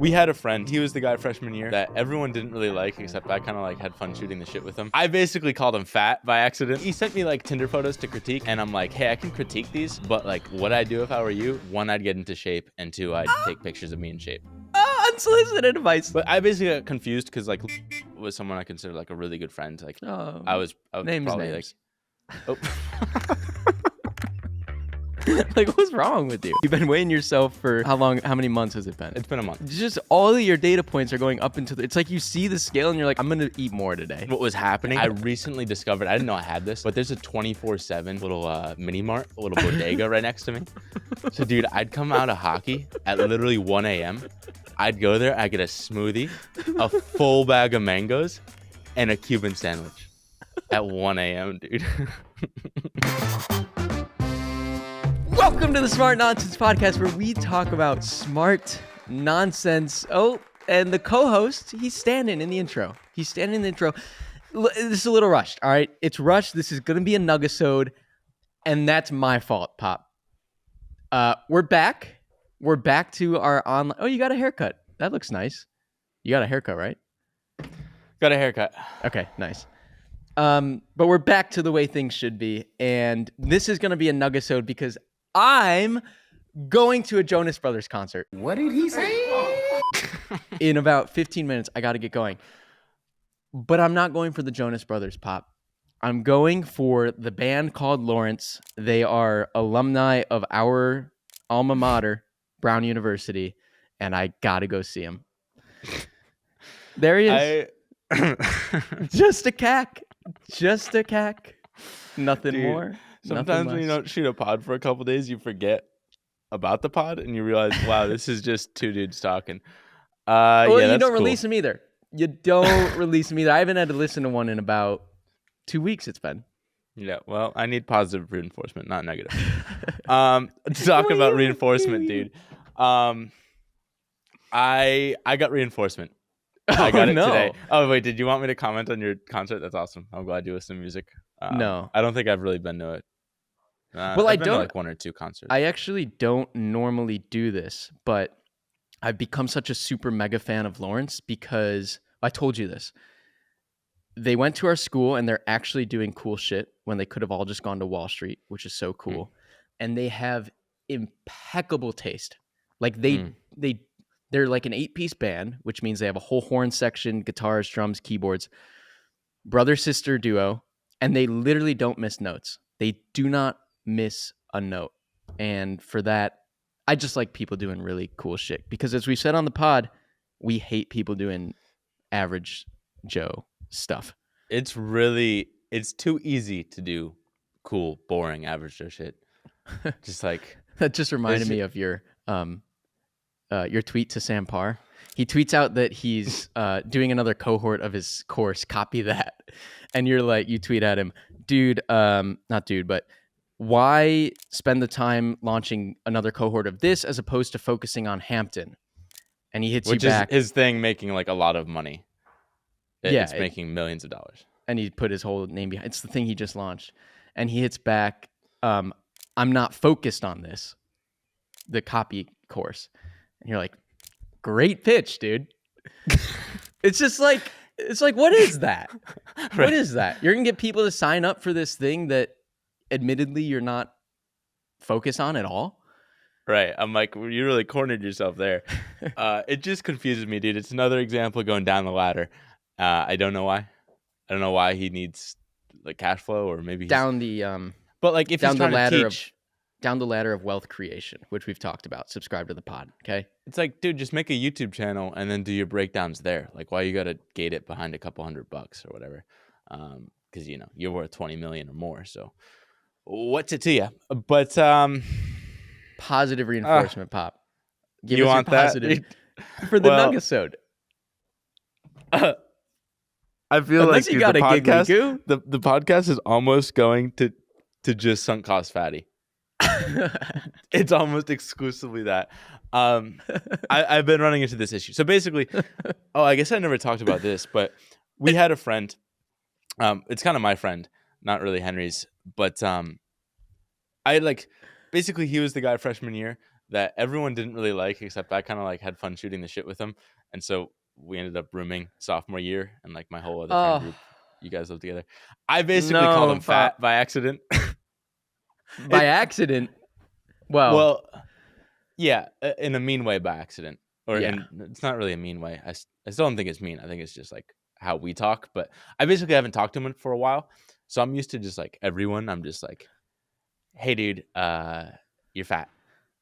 We had a friend, he was the guy freshman year that everyone didn't really like, except I kind of like had fun shooting the shit with him. I basically called him fat by accident. He sent me like Tinder photos to critique, and I'm like, hey, I can critique these, but like what I'd do if I were you, one, I'd get into shape, and two, I'd take pictures of me in shape. Unsolicited advice. But I basically got confused because like was someone I consider like a really good friend. Like I was names. probably like, oh. Like, what's wrong with you? You've been weighing yourself for how long? How many months has it been? It's been a month. Just all of your data points are going up into it's like you see the scale and you're like, I'm gonna eat more today. What was happening? I recently discovered, I didn't know I had this, but there's a 24/7 little mini mart, a little bodega right next to me. So dude, I'd come out of hockey at literally 1 a.m. I'd go there, I'd get a smoothie, a full bag of mangoes, and a Cuban sandwich at 1 a.m., dude. Welcome to the Smart Nonsense Podcast, where we talk about smart nonsense. Oh, and the co-host, he's standing in the intro. This is a little rushed, all right? It's rushed. This is going to be a nugasode, and that's my fault, Pop. We're back. We're back to our online... Oh, you got a haircut. That looks nice. You got a haircut, right? Got a haircut. Okay, nice. But we're back to the way things should be, and this is going to be a nugasode because I'm going to a Jonas Brothers concert. What did he say? In about 15 minutes, I got to get going. But I'm not going for the Jonas Brothers, Pop. I'm going for the band called Lawrence. They are alumni of our alma mater, Brown University, and I got to go see him. There he is. Just a cack. Just a cack. Nothing Dude, more. Sometimes when you don't shoot a pod for a couple days, you forget about the pod and you realize, wow, this is just two dudes talking. Well, yeah, you don't cool. release them either. You don't release them either. I haven't had to listen to one in about 2 weeks. It's been. Yeah, well, I need positive reinforcement, not negative. To talk about reinforcement, dude. I got reinforcement. I got it today. Oh, wait, did you want me to comment on your concert? That's awesome. I'm glad you listen to music. No. I don't think I've really been to it. Well, I've been to like one or two concerts. I actually don't normally do this, but I've become such a super mega fan of Lawrence because I told you this. They went to our school and they're actually doing cool shit when they could have all just gone to Wall Street, which is so cool. And they have impeccable taste. Like they're like an 8-piece band, which means they have a whole horn section, guitars, drums, keyboards, brother-sister duo, and they literally don't miss notes. They do not miss a note. And for that, I just like people doing really cool shit. Because as we said on the pod, we hate people doing average Joe stuff. It's too easy to do cool, boring, average Joe shit. Just like... That just reminded me of your tweet to Sam Parr. He tweets out that he's doing another cohort of his course. Copy that. And you tweet at him, dude, not dude, but why spend the time launching another cohort of this as opposed to focusing on Hampton? And he hits you back. Which is his thing, making like a lot of money. It's making millions of dollars. And he put his whole name behind. It's the thing he just launched. And he hits back, I'm not focused on this, the copy course. And you're like, great pitch, dude. It's like, what is that? Right. What is that? You're going to get people to sign up for this thing that admittedly you're not focused on at all? Right. I'm like, you really cornered yourself there. It just confuses me, dude. It's another example of going down the ladder. I don't know why. I don't know why he needs like cash flow, or maybe down the but like if he's trying to teach, down the ladder of wealth creation, which we've talked about. Subscribe to the pod, okay? It's like, dude, just make a YouTube channel and then do your breakdowns there. Like, why you got to gate it behind a couple $100 or whatever? Because you're worth 20 million or more. So, what's it to you? But positive reinforcement, Pop. Give you us want your positive that for the nugasode? I feel Unless like you got the a podcast, giggly goo. the podcast is almost going to just sunk cost fatty. It's almost exclusively that. I've been running into this issue. So basically, I guess I never talked about this, but we had a friend. It's kind of my friend, not really Henry's, but basically he was the guy freshman year that everyone didn't really like, except I kind of like had fun shooting the shit with him. And so we ended up rooming sophomore year, and like my whole other friend Oh group, you guys lived together. I basically called no, him fat Pop. by accident. By It- accident. Well, well, yeah, in a mean way by accident, or yeah. it's not really a mean way. I still don't think it's mean. I think it's just like how we talk. But I basically haven't talked to him for a while, so I'm used to just like everyone. I'm just like, hey, dude, you're fat,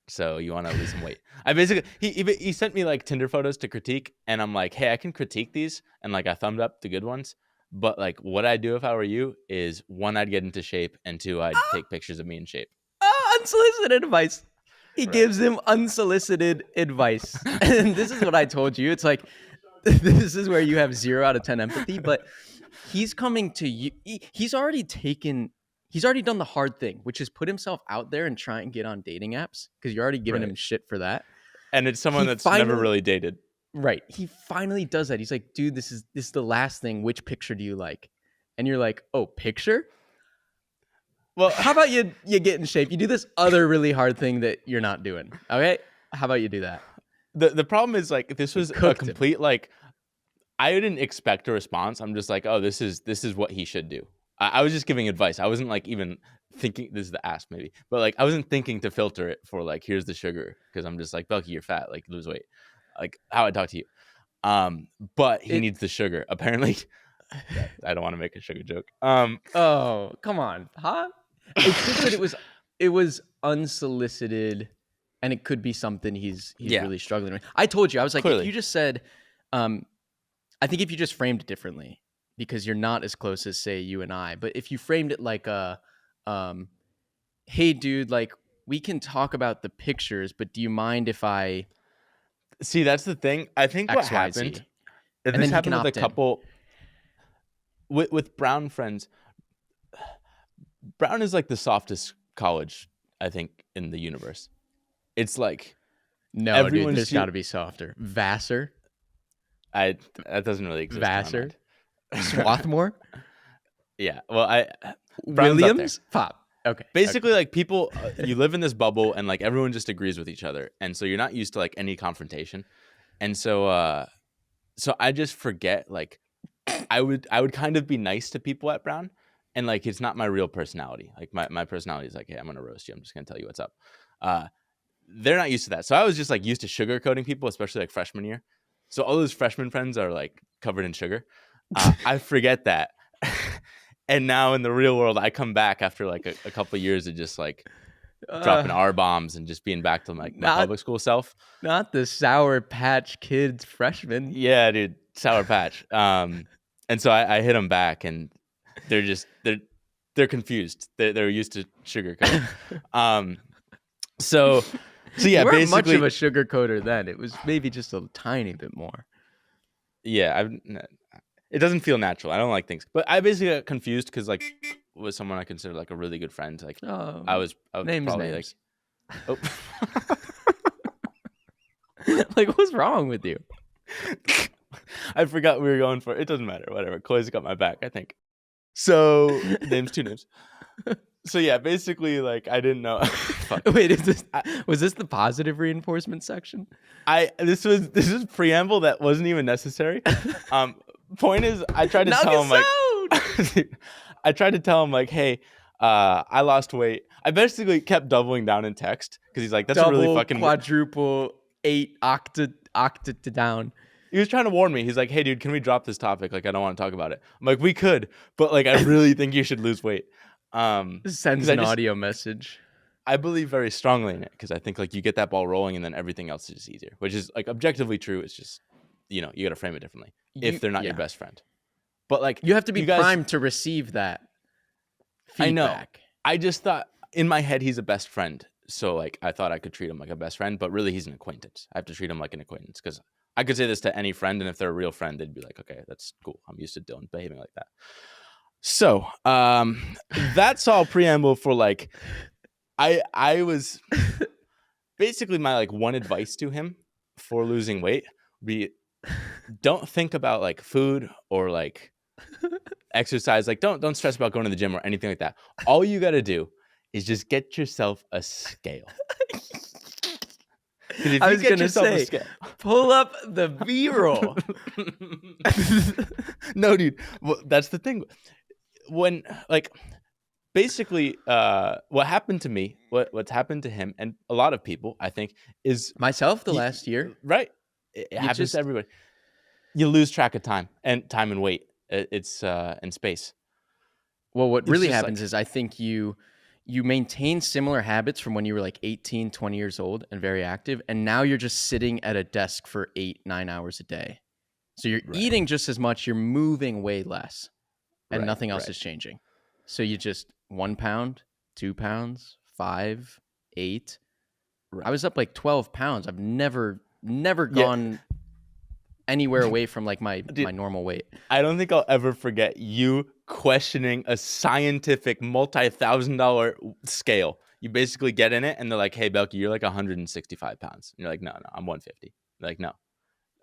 so you want to lose some weight. I basically he sent me like Tinder photos to critique, and I'm like, hey, I can critique these, and like I thumbed up the good ones. But like, what I'd do if I were you is 1, I'd get into shape, and 2, I'd take pictures of me in shape. Unsolicited advice. He Right. gives him unsolicited advice. And this is what I told you. It's like, this is where you have 0 out of 10 empathy, but he's coming to you. He's already done the hard thing, which is put himself out there and try and get on dating apps because you're already giving him Right. shit for that. And it's someone He that's never finally- really dated. Right. He finally does that. He's like, dude, this is the last thing. Which picture do you like? And you're like, oh, picture? Well, How about you get in shape? You do this other really hard thing that you're not doing. Okay? How about you do that? the problem is like this was a cooked him. complete like I didn't expect a response. I'm just like, oh, this is what he should do. I was just giving advice. I wasn't like even thinking. This is the ask maybe, but like I wasn't thinking to filter it for like here's the sugar because I'm just like Belky, you're fat, like lose weight, like how I talk to you. But he needs the sugar apparently. I don't want to make a sugar joke. Oh, come on. Huh? It's just that it was unsolicited and it could be something he's Yeah. really struggling with. I told you, I was like, Clearly. if you just said, I think if you just framed it differently, because you're not as close as say you and I, but if you framed it like hey dude, like we can talk about the pictures, but do you mind if I See, that's the thing. I think what XYZ? happened. And This then he happened can with a opt in. couple with Brown friends. Brown is like the softest college, I think, in the universe. It's like No, everyone's dude, there's ju- got to be softer. Vassar, that doesn't really exist. in my Vassar, mind. Swarthmore, Yeah. Well, Brown's up Williams, Pop. Okay. basically like people you live in this bubble and like everyone just agrees with each other, and so you're not used to like any confrontation, and so I just forget like I would kind of be nice to people at Brown, and like it's not my real personality. Like my personality is like, hey, I'm gonna roast you, I'm just gonna tell you what's up. They're not used to that, so I was just like used to sugarcoating people, especially like freshman year. So all those freshman friends are like covered in sugar. I forget that. And now in the real world, I come back after like a couple of years of just like dropping R bombs and just being back to like my Not- public school self. Not the Sour Patch Kids freshman. Yeah, dude, Sour Patch. And so I hit them back, and they're confused. They're used to sugar coat. So yeah, You weren't much basically, of a sugar coater then. It was maybe just a tiny bit more. yeah, it doesn't feel natural. I don't like things, but I basically got confused because like was someone I considered like a really good friend. Like Oh, I was names. probably Names. like, Like, what's wrong with you? I forgot we were going for. It doesn't matter. Whatever. Chloe's got my back, I think. So names, 2 names. So yeah, basically, like I didn't know. Fuck. Wait, was this the positive reinforcement section? This is preamble that wasn't even necessary. Point is, I tried to tell him like I tried to tell him like, hey, I lost weight. I basically kept doubling down in text because he's like, that's double, a really fucking. quadruple, 8 octa down. He was trying to warn me. He's like, hey, dude, can we drop this topic? Like, I don't want to talk about it. I'm like, we could, but like, I really think you should lose weight. Sends 'cause I an just- audio message. I believe very strongly in it because I think like you get that ball rolling and then everything else is just easier, which is like objectively true. It's just, you got to frame it differently if they're not your best friend. But like, You have to be you guys- primed to receive that I know. feedback. I just thought in my head he's a best friend. So like I thought I could treat him like a best friend, but really he's an acquaintance. I have to treat him like an acquaintance because I could say this to any friend, and if they're a real friend, they'd be like, okay, that's cool. I'm used to Dylan behaving like that. So that's all preamble for like I was basically my like one advice to him for losing weight would be don't think about like food or like exercise. Like don't stress about going to the gym or anything like that. All you got to do is just get yourself a scale. Because if I you was get gonna yourself a say, scale, pull up the B-roll. no, dude. Well, that's the thing. When like basically, what happened to me, what's happened to him, and a lot of people, I think, is Myself the y- last year. right. It You happens just to everybody. You lose track of time and weight. It's and space. Well, what It's really just happens like is I think you maintain similar habits from when you were like 18, 20 years old and very active, and now you're just sitting at a desk for 8, 9 hours a day. So you're right, eating just as much, you're moving way less, and right, nothing else right. is changing. So you just 1 pound, 2 pounds, 5, 8. I Right. was up like 12 pounds. I've never Yeah, gone anywhere away from like my dude. normal weight. I don't think I'll ever forget you questioning a scientific multi-$1,000 scale. You basically get in it and they're like, "Hey, Belky, you're like 165 pounds." And you're like, "No, no, I'm 150." They're like, "No,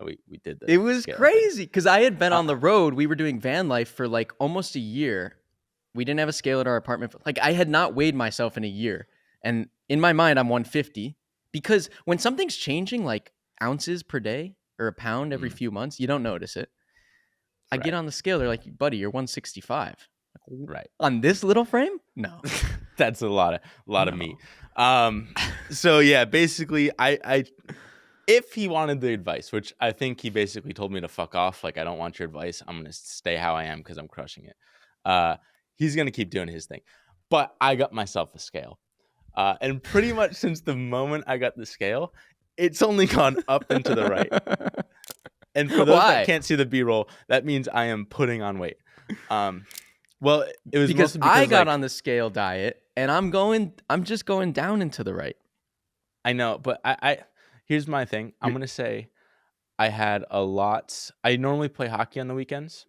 we did the It was scale thing." crazy because I had been Uh, on the road. We were doing van life for like almost a year. We didn't have a scale at our apartment. Like I had not weighed myself in a year. And in my mind, I'm 150 because when something's changing like ounces per day or a pound every Mm. few months, you don't notice it. I get Right, on the scale. They're like, buddy, you're 165. right. On this little frame? No. That's a lot of No. meat. So yeah, basically, I if he wanted the advice, which I think he basically told me to fuck off, like I don't want your advice. I'm gonna stay how I am because I'm crushing it. He's gonna keep doing his thing, but I got myself a scale, and pretty much since the moment I got the scale, it's only gone up and to the right. And for those Why? that can't see the B-roll, that means I am putting on weight. Well, it was Because mostly because I got like, on the scale diet and I'm just going down and to the right. I know, but I here's my thing. I'm gonna say I had a lot. I normally play hockey on the weekends,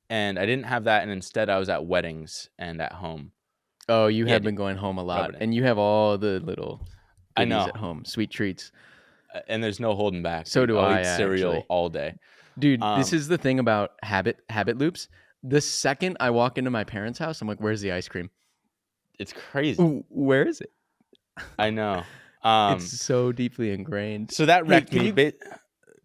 and I didn't have that, and instead I was at weddings and at home. Oh, you Yeah, have dude, been going home a lot, it in. and you have all the little I goodies know, at home, sweet treats. and there's no holding back. So Dude. do I'll I, eat cereal actually. all day. Dude, this Um, is the thing about habit loops. The second I walk into my parents' house, I'm like, "Where's the ice cream? it's crazy. Ooh, where is it?" I know. It's so deeply ingrained. So that Hey, wrecked can me. you?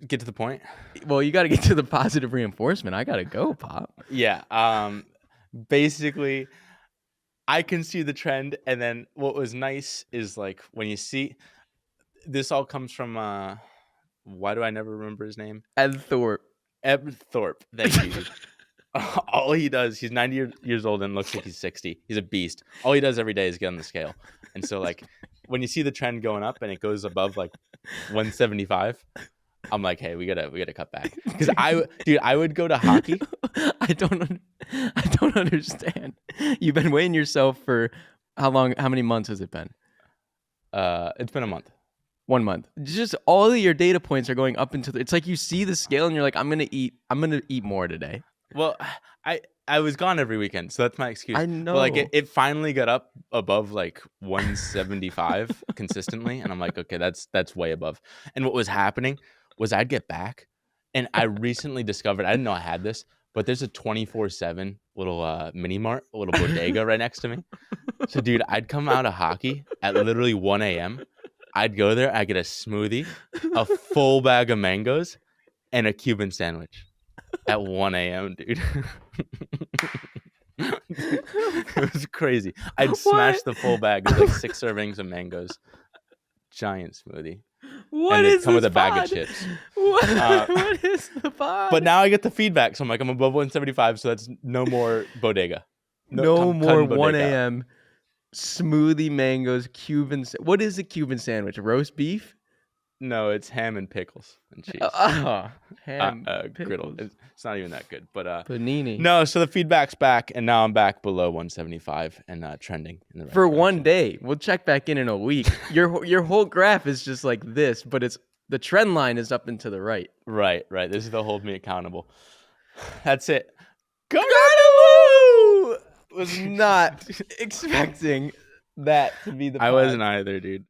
Get to the point. Well, you got to get to the positive reinforcement. I gotta go, Pop. Yeah. Basically, I can see the trend, and then what was nice is like when you see this all comes from why do I never remember his name? Ed Thorpe. Eb Thorpe. Thank you. Dude. All he does, he's 90 years old and looks like he's 60. He's a beast. All he does every day is get on the scale. And so like when you see the trend going up and it goes above like 175, I'm like, hey, we gotta cut back. Because I would go to hockey. I don't understand. You've been weighing yourself for how long? How many months has it been? It's been a month. 1 month. Just all of your data points are going up into the. It's like you see the scale and you're like, I'm gonna eat more today. Well, I was gone every weekend, so that's my excuse. I But like know. it finally got up above like 175 consistently, and I'm like, okay, that's way above. And what was happening was I'd get back, and I recently discovered I didn't know I had this, but there's a 24/7 little mini mart, a little bodega right next to me. So dude, I'd come out of hockey at literally 1 a.m. I'd go there, I'd get a smoothie, a full bag of mangoes, and a Cuban sandwich at 1 a.m., dude. It was crazy. I'd smash What? the full bag. There's like 6 servings of mangoes, giant smoothie, What and it'd is come with this a bag pod? of chips. What, Uh, what is the pod? But now I get the feedback, so I'm like, I'm above 175, so that's no more bodega. no I'm more cutting 1 bodega out. a.m. smoothie mangoes Cuban. What is a Cuban sandwich? Roast beef? No, it's ham and pickles and cheese. Ham, Griddle. pickles, It's not even that good, but panini. no. So the feedback's back, and now I'm back below 175 and trending in the right For one direction. day. We'll check back in a week. Your whole graph is just like this, but it's the trend line is up and to the right. Right. This is the hold me accountable. That's it. Go Was not expecting that to be the I pod. wasn't either, dude.